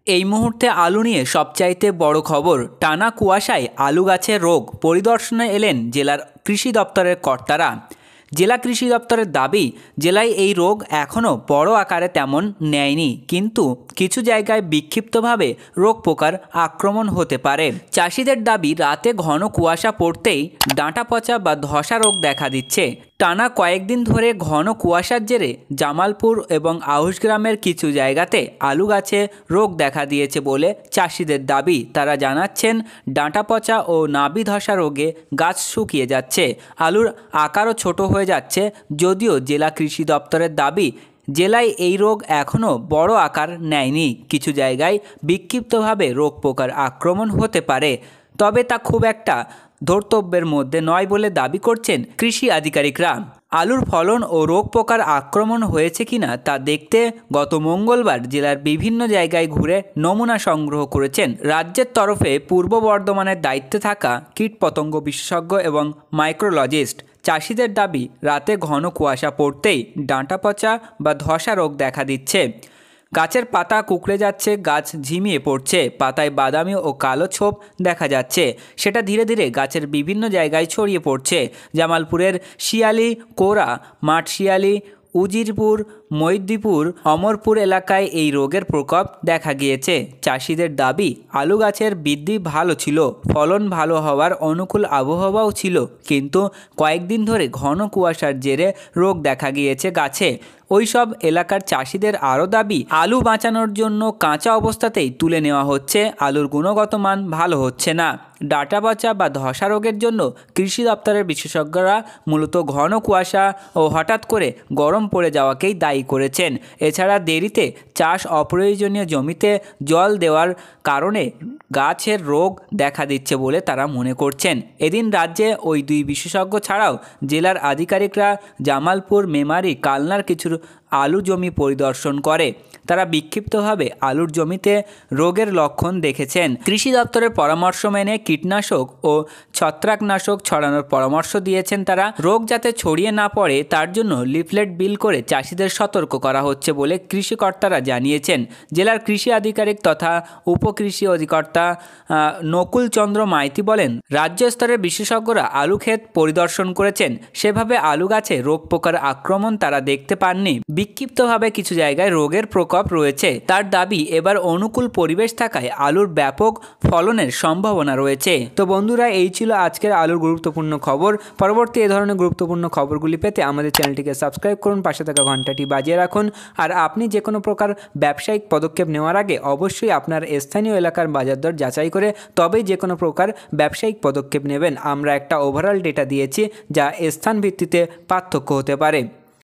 এই মুহূর্তে আলু নিয়ে সবচাইতে বড় খবর, টানা কুয়াশায় আলু গাছের রোগ। পরিদর্শনে এলেন জেলার কৃষি দপ্তরের কর্তারা। জেলা কৃষি দপ্তরের দাবি, জেলায় এই রোগ এখনও বড় আকারে তেমন নেয়নি, কিন্তু কিছু জায়গায় বিক্ষিপ্তভাবে রোগ পোকার আক্রমণ হতে পারে। চাষিদের দাবি, রাতে ঘন কুয়াশা পড়তেই ডাঁটা পচা বা ধসা রোগ দেখা দিচ্ছে। টানা কয়েকদিন ধরে ঘন কুয়াশার জেরে জামালপুর এবং আউশ গ্রামের কিছু জায়গাতে আলু গাছে রোগ দেখা দিয়েছে বলে চাষিদের দাবি। তারা জানাচ্ছেন, ডাঁটা পচা ও নাভি ধসা রোগে গাছ শুকিয়ে যাচ্ছে, আলুর আকারও ছোট হয়ে যাচ্ছে। যদিও জেলা কৃষি দপ্তরের দাবি, জেলায় এই রোগ এখনও বড় আকার নেয়নি। কিছু জায়গায় বিক্ষিপ্তভাবে রোগ পোকার আক্রমণ হতে পারে, তবে তা খুব একটা ধর্তব্যের মধ্যে নয় বলে দাবি করছেন কৃষি আধিকারিকরা। আলুর ফলন ও রোগ পোকার আক্রমণ হয়েছে কিনা তা দেখতে গত মঙ্গলবার জেলার বিভিন্ন জায়গায় ঘুরে নমুনা সংগ্রহ করেছেন রাজ্যের তরফে পূর্ব বর্ধমানের দায়িত্বে থাকা কীটপতঙ্গ বিশেষজ্ঞ এবং মাইক্রোলজিস্ট। চাষিদের দাবি, রাতে ঘন কুয়াশা পড়তেই ডাঁটা পচা বা ধসা রোগ দেখা দিচ্ছে। গাছের পাতা কুঁকড়ে যাচ্ছে, গাছ ঝিমিয়ে পড়ছে, পাতায় বাদামি ও কালো ছোপ দেখা যাচ্ছে। সেটা ধীরে ধীরে গাছের বিভিন্ন জায়গায় ছড়িয়ে পড়ছে। জামালপুরের শিয়ালি, কোরা, মাঠশিয়ালি, উজিরপুর, মৈদিপুর, অমরপুর এলাকায় এই রোগের প্রকোপ দেখা গিয়েছে। চাষিদের দাবি, আলু গাছের বৃদ্ধি ভালো ছিল, ফলন ভালো হওয়ার অনুকূল আবহাওয়াও ছিল, কিন্তু কয়েকদিন ধরে ঘন কুয়াশার জেরে রোগ দেখা গিয়েছে গাছে। ওই সব এলাকার চাষিদের আরও দাবি, আলু বাঁচানোর জন্য কাঁচা অবস্থাতেই তুলে নেওয়া হচ্ছে, আলুর গুণগত মান ভালো হচ্ছে না। ডাঁটা পচা বা ধসা রোগের জন্য কৃষি দপ্তরের বিশেষজ্ঞরা মূলত ঘন কুয়াশা ও হঠাৎ করে গরম পড়ে যাওয়াকেই দায়ী করেছেন। এছাড়া দেরিতে চাষ, অপ্রয়োজনীয় জমিতে জল দেওয়ার কারণে গাছের রোগ দেখা দিচ্ছে বলে তারা মনে করছেন। এদিন রাজ্যে ওই দুই বিশেষজ্ঞ ছাড়াও জেলার আধিকারিকরা জামালপুর, মেমারি, কালনার কিছু আলু জমি পরিদর্শন করে। তারা বিক্ষিপ্তভাবে আলুর জমিতে রোগের লক্ষণ দেখেছেন। কৃষি দপ্তরের পরামর্শ মেনে কীটনাশক ও ছত্রাকনাশক ছড়ানোর পরামর্শ দিয়েছেন তারা। রোগ যাতে ছড়িয়ে না পড়ে তার জন্য লিফলেট বিল করে চাষিদের সতর্ক করা হচ্ছে বলে কৃষিকর্তারা জানিয়েছেন। জেলার কৃষি আধিকারিক তথা উপকৃষি অধিকর্তা নকুল চন্দ্র মাইতি বলেন, রাজ্য স্তরের বিশেষজ্ঞরা আলু ক্ষেত পরিদর্শন করেছেন, সেভাবে আলু গাছে রোগ পোকার আক্রমণ তারা দেখতে পাননি। বিক্ষিপ্তভাবে কিছু জায়গায় রোগের প্রকোপ রয়েছে। তার দাবি, এবার অনুকূল পরিবেশ থাকায় আলুর ব্যাপক ফলনের সম্ভাবনা রয়েছে। তো বন্ধুরা, এই ছিল আজকের আলুর গুরুত্বপূর্ণ খবর। পরবর্তী এ ধরনের গুরুত্বপূর্ণ খবরগুলি পেতে আমাদের চ্যানেলটিকে সাবস্ক্রাইব করুন, পাশে থাকা ঘন্টাটি বাজিয়ে রাখুন। আর আপনি যে কোনো প্রকার ব্যবসায়িক পদক্ষেপ নেওয়ার আগে অবশ্যই আপনার স্থানীয় এলাকার বাজার দর যাচাই করে তবেই যে কোনো প্রকার ব্যবসায়িক পদক্ষেপ নেবেন। আমরা একটা ওভারঅল ডেটা দিয়েছি, যা স্থান ভিত্তিতে পার্থক্য হতে পারে।